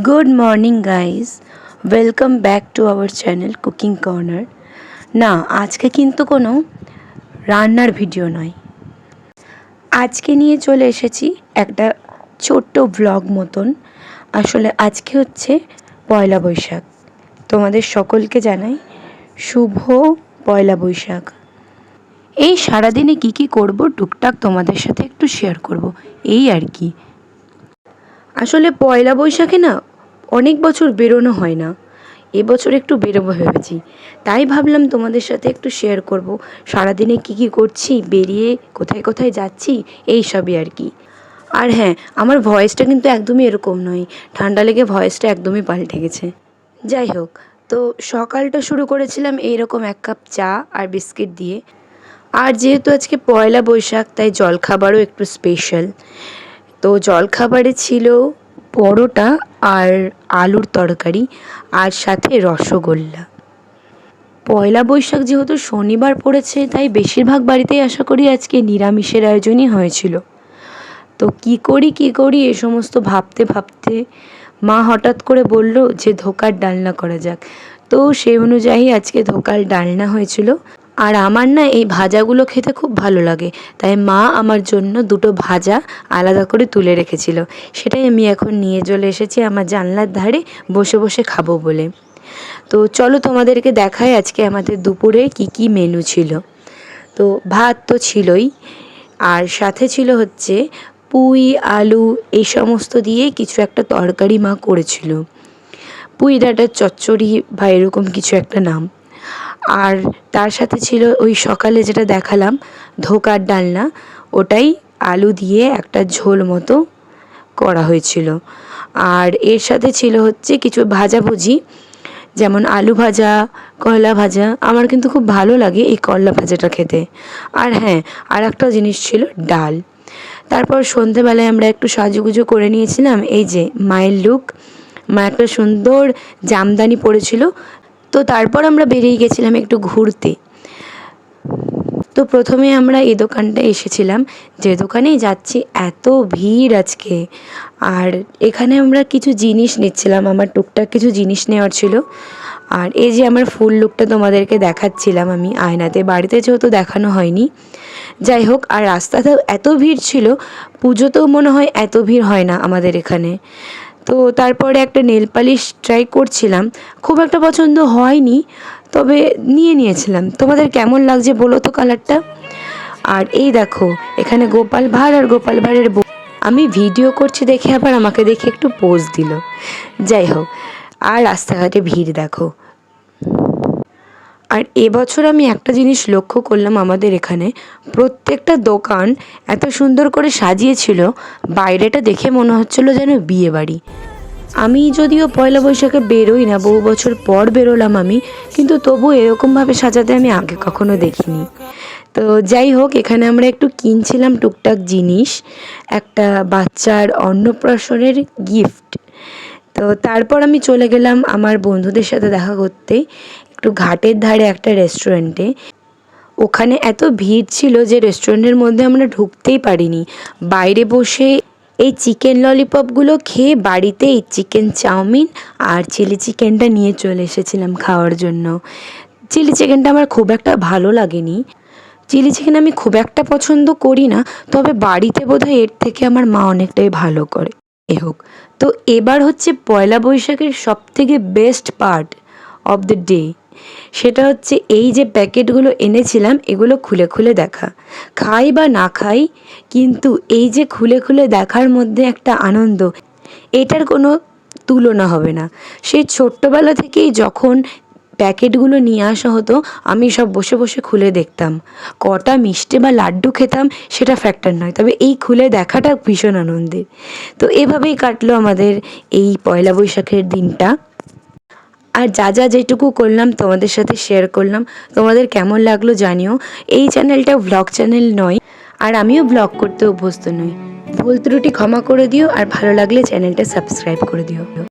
Good morning guys, welcome back to our channel cooking corner. না, আজকে কিন্তু কোনো রান্নার ভিডিও নয়। আজকে নিয়ে চলে এসেছি একটা ছোট্ট ব্লগ মতন। আসলে আজকে হচ্ছে পয়লা বৈশাখ। তোমাদের সকলকে জানাই শুভ পয়লা বৈশাখ। এই সারাদিনে কি করব টুকটাক তোমাদের সাথে একটু শেয়ার করব, এই আর কি। আসলে পয়লা বৈশাখে না অনেক বছর বেরোনো হয় না, এবছর একটু বেরোবো ভেবেছি। তাই ভাবলাম তোমাদের সাথে একটু শেয়ার করব সারাদিনে কি করছি, বেরিয়ে কোথায় কোথায় যাচ্ছি, এই সবই আর কি। আর হ্যাঁ, আমার ভয়েসটা কিন্তু একদমই এরকম নয়, ঠান্ডা লেগে ভয়েসটা একদমই পাল্টে গেছে। যাই হোক, তো সকালটা শুরু করেছিলাম এইরকম 1 কাপ চা আর বিস্কিট দিয়ে। আর যেহেতু আজকে পয়লা বৈশাখ তাই জলখাবারও একটু স্পেশাল। তো জলখাবারে ছিল পরোটা আর আলুর তরকারি, আর সাথে রসগোল্লা। পয়লা বৈশাখ যেহেতু শনিবার পড়েছে তাই বেশিরভাগ বাড়িতেই আশা করি আজকে নিরামিষের আয়োজনই হয়েছিল। তো কি করি এ সমস্ত ভাবতে ভাবতে মা হঠাৎ করে বলল যে ধোকার ডালনা করা যাক। তো সেই অনুযায়ী আজকে ধোকার ডালনা হয়েছিল। আর আমার না এই ভাজাগুলো খেতে খুব ভালো লাগে, তাই মা আমার জন্য 2টো ভাজা আলাদা করে তুলে রেখেছিল। সেটাই আমি এখন নিয়ে চলে এসেছি আমার জানলার ধারে বসে বসে খাবো বলে। তো চলো তোমাদেরকে দেখাই আজকে আমাদের দুপুরে কি মেনু ছিল। তো ভাত তো ছিলই, আর সাথে ছিল হচ্ছে পুঁই আলু এই সমস্ত দিয়ে কিছু একটা তরকারি মা করেছিল, পুঁই ডাঁটার চচ্চড়ি বা এরকম কিছু একটা নাম। আর তার সাথে ছিল ওই সকালে যেটা দেখালাম ধোকার ডালনা, ওটাই আলু দিয়ে একটা ঝোল মতো করা হয়েছিল। আর এর সাথে ছিল হচ্ছে কিছু ভাজাভুজি, যেমন আলু ভাজা, করলা ভাজা। আমার কিন্তু খুব ভালো লাগে এই করলা ভাজাটা খেতে। আর হ্যাঁ, আর একটা জিনিস ছিল ডাল। তারপর সন্ধেবেলায় আমরা একটু সাজুগুজু করে নিয়েছিলাম, এই যে মায়ের লুক। মা একটা সুন্দর জামদানি পরেছিল। তো তারপর আমরা বেরিয়ে গেছিলাম একটু ঘুরতে। তো প্রথমে আমরা এই দোকানটায় এসেছিলাম, যে দোকানেই যাচ্ছি এত ভিড় আজকে। আর এখানে আমরা কিছু জিনিস নিচ্ছিলাম, আমার টুকটাক কিছু জিনিস নেওয়ার ছিল। আর এই যে আমার ফুল লুকটা তোমাদেরকে দেখাচ্ছিলাম আমি আয়নাতে, বাড়িতে যেহেতু দেখানো হয়নি। যাই হোক, আর রাস্তাতেও এত ভিড় ছিল, পুজোতেও মনে হয় এত ভিড় হয় না আমাদের এখানে। তো তারপরে একটা নেল পালিশ ট্রাই করছিলাম, খুব একটা পছন্দ হয়নি, তবে নিয়েছিলাম। তোমাদের কেমন লাগছে বলো তো কালারটা। আর এই দেখো, এখানে গোপাল ভাঁড় আর গোপাল ভাঁড়ের বউ। আমি ভিডিও করছি দেখে আবার আমাকে দেখে একটু পোজ দিল। যাই হোক, আর রাস্তাঘাটে ভিড় দেখো। আর এবছর আমি একটা জিনিস লক্ষ্য করলাম, আমাদের এখানে প্রত্যেকটা দোকান এত সুন্দর করে সাজিয়েছিল, বাইরেটা দেখে মনে হচ্ছিল যেন বিয়ে বাড়ি। আমি যদিও পয়লা বৈশাখে বেরোই না, বহু বছর পর বেরোলাম আমি, কিন্তু তবু এরকমভাবে সাজাতে আমি আগে কখনো দেখিনি। তো যাই হোক, এখানে আমরা একটু কিনছিলাম টুকটাক জিনিস, একটা বাচ্চার অন্নপ্রাশনের গিফট। তো তারপর আমি চলে গেলাম আমার বন্ধুদের সাথে দেখা করতে একটু ঘাটের ধারে একটা রেস্টুরেন্টে। ওখানে এত ভিড় ছিল যে রেস্টুরেন্টের মধ্যে আমরা ঢুকতেই পারিনি। বাইরে বসে এই চিকেন ললিপপগুলো খেয়ে বাড়িতে এই চিকেন চাউমিন আর চিলি চিকেনটা নিয়ে চলে এসেছিলাম খাওয়ার জন্য। চিলি চিকেনটা আমার খুব একটা ভালো লাগেনি, চিলি চিকেন আমি খুব একটা পছন্দ করি না, তবে বাড়িতে বোধহয় এর থেকে আমার মা অনেকটাই ভালো করে। এ হোক, তো এবার হচ্ছে পয়লা বৈশাখের সবথেকে best part of the day, সেটা হচ্ছে এই যে প্যাকেটগুলো এনেছিলাম এগুলো খুলে খুলে দেখা। খাই বা না খাই, কিন্তু এই যে খুলে খুলে দেখার মধ্যে একটা আনন্দ, এটার কোনো তুলনা হবে না। সেই ছোট্টবেলা থেকেই যখন প্যাকেটগুলো নিয়ে আসা হতো, আমি সব বসে বসে খুলে দেখতাম। কটা মিষ্টি বা লাড্ডু খেতাম সেটা ফ্যাক্টর নয়, তবে এই খুলে দেখাটা ভীষণ আনন্দের। তো এভাবেই কাটলো আমাদের এই পয়লা বৈশাখের দিনটা। আর যা যেটুকু করলাম তোমাদের সাথে শেয়ার করলাম। তোমাদের কেমন লাগলো জানিও। এই চ্যানেলটা ভ্লগ চ্যানেল নয়, আর আমিও ব্লগ করতে অভ্যস্ত নই। ভুল ত্রুটি ক্ষমা করে দিও, আর ভালো লাগলে চ্যানেলটা সাবস্ক্রাইব করে দিও।